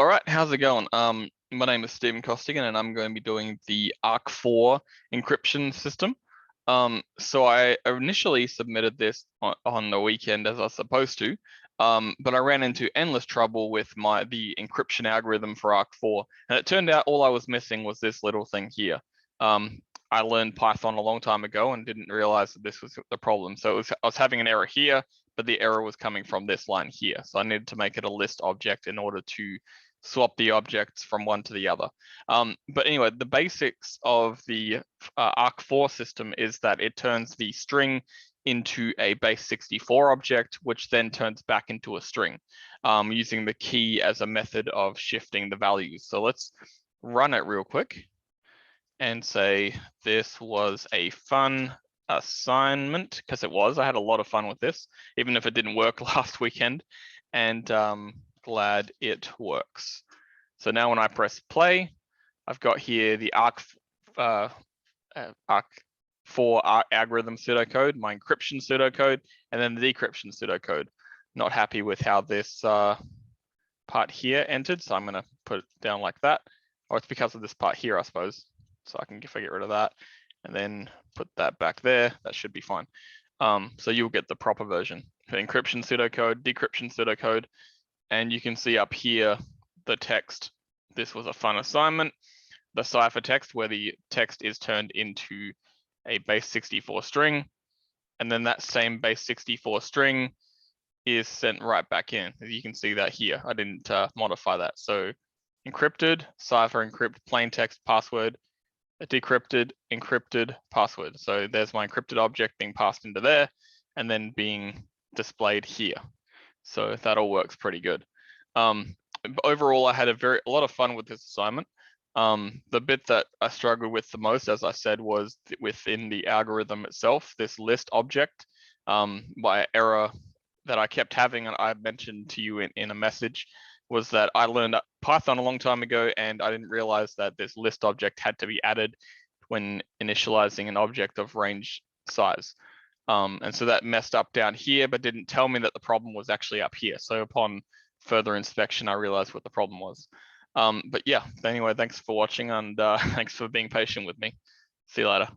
All right, how's it going? My name is Stephen Costigan, and I'm going to be doing the ARC4 encryption system. So I initially submitted this on the weekend as I was supposed to, but I ran into endless trouble with the encryption algorithm for ARC4, and it turned out all I was missing was this little thing here. I learned Python a long time ago and didn't realize that this was the problem. So I was having an error here, but the error was coming from this line here. So I needed to make it a list object in order to swap the objects from one to the other. But anyway, the basics of the ARC4 system is that it turns the string into a base 64 object, which then turns back into a string, using the key as a method of shifting the values. So let's run it real quick and say this was a fun assignment, because it was. I had a lot of fun with this, even if it didn't work last weekend, and glad it works. So now when I press play, I've got here the ARC4 algorithm pseudocode, my encryption pseudocode, and then the decryption pseudocode. Not happy with how this part here entered, so I'm going to put it down like that. Or it's because of this part here, I suppose. So I can get rid of that and then put that back there. That should be fine. So you'll get the proper version. Encryption pseudocode, decryption pseudocode, and you can see up here the text. This was a fun assignment. The ciphertext, where the text is turned into a base 64 string, and then that same base 64 string is sent right back in. As you can see that here, I didn't modify that. So encrypted, cipher encrypt, plain text password, decrypted, encrypted, password. So there's my encrypted object being passed into there and then being displayed here. So that all works pretty good. Overall, I had a lot of fun with this assignment. The bit that I struggled with the most, as I said, was within the algorithm itself, this list object. My error that I kept having, and I mentioned to you in a message, was that I learned Python a long time ago, and I didn't realize that this list object had to be added when initializing an object of range size. And so that messed up down here, but didn't tell me that the problem was actually up here. So upon further inspection, I realized what the problem was. But yeah, anyway, thanks for watching, and thanks for being patient with me. See you later.